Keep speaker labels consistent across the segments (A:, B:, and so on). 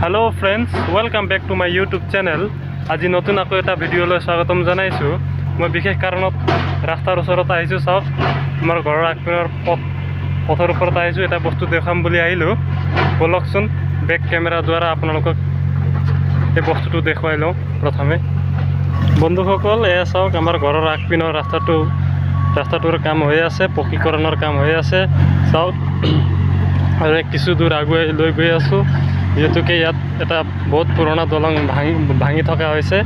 A: Hello friends, welcome back to my YouTube channel. আজি নতুন আকৌ এটা ভিডিঅ'লৈ স্বাগতম জনাইছো। মই বিশেষ কাৰণত ৰাস্তাৰ ওচৰত আহিছো। চাওক আমাৰ ঘৰৰ আগপিনৰ পথৰ ওপৰত আহিছো। এটা বস্তু দেখাম বুলি আহিলো। বলকচোন বেক কেমেৰা দ্বাৰা আপোনালোকক এই বস্তুটো দেখুৱাই লওঁ প্ৰথমে। বন্ধুসকল এয়া চাওক আমাৰ ঘৰৰ আগপিনৰ ৰাস্তাটোৰ কাম হৈ আছে, পকীকৰণৰ কাম হৈ আছে। চাওক আৰু কিছু দূৰ আগুৱাই লৈ গৈ আছো। যেহেতুকে ইয়াত এটা বহুত পুৰণা দলং ভাঙি থকা হৈছে।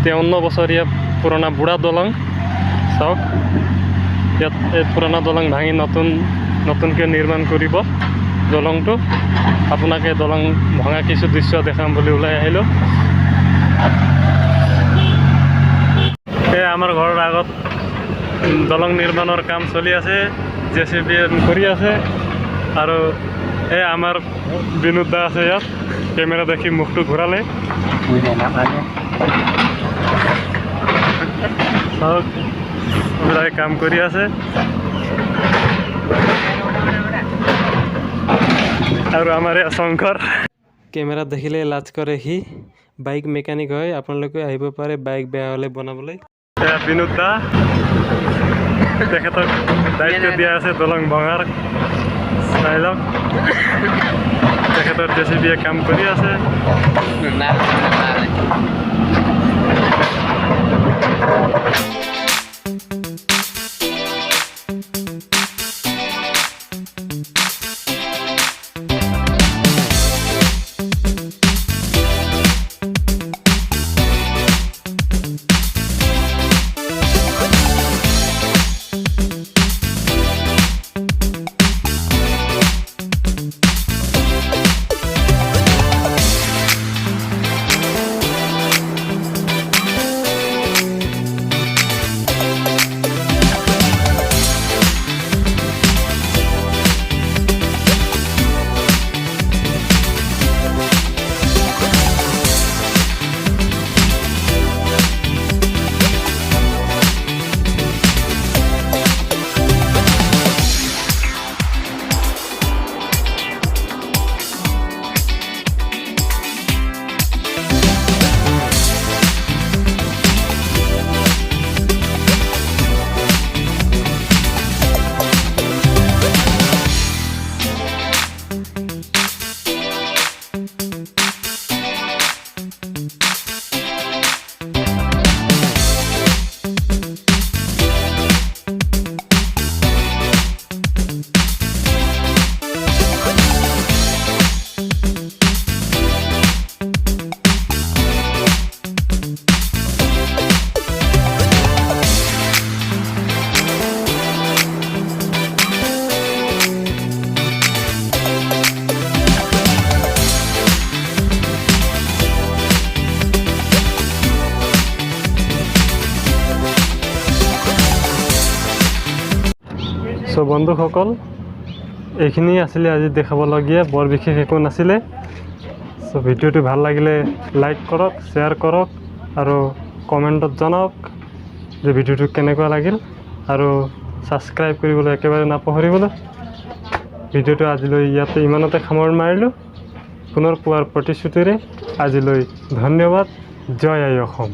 A: 53 বছৰীয়া পুৰণা বুঢ়া দলং। চাওক ইয়াত এই পুৰণা দলং ভাঙি নতুনকৈ নিৰ্মাণ কৰিব দলংটো। আপোনাক এই দলং ভঙা কিছু দৃশ্য দেখাম বুলি ওলাই আহিলোঁ। এই আমাৰ ঘৰৰ আগত দলং নিৰ্মাণৰ কাম চলি আছে, JCB কৰি আছে। আৰু এই আমাৰ বিনোদ দা আছে ইয়াত। কেমেৰা দেখি মুখটো ঘূৰালে। চাওক এইবিলাক কাম কৰি আছে। আৰু আমাৰ এই শংকৰ কেমেৰা দেখিলে লাজ কৰে, সি বাইক মেকানিক হয়। আপোনালোকে আহিব পাৰে বাইক বেয়া হ'লে বনাবলৈ। এয়া বিনোদ দা, তেখেতক দায়িত্ব দিয়া আছে দলং ভঙাৰ। চাই লওক তেখেতৰ JCB কাম কৰি আছে। চ' বন্ধুসকল এইখিনি আছিলে আজি দেখাবলগীয়া, বৰ বিশেষ একো নাছিলে। চ' ভিডিঅ'টো ভাল লাগিলে লাইক কৰক, শ্বেয়াৰ কৰক আৰু কমেণ্টত জনাওক যে ভিডিঅ'টো কেনেকুৱা লাগিল। আৰু ছাবস্ক্ৰাইব কৰিবলৈ একেবাৰে নাপাহৰিবলৈ। ভিডিঅ'টো আজিলৈ ইয়াতে ইমানতে সামৰণি মাৰিলোঁ। পুনৰ পোৱাৰ প্ৰতিশ্ৰুতিৰে আজিলৈ ধন্যবাদ। জয় আই অসম।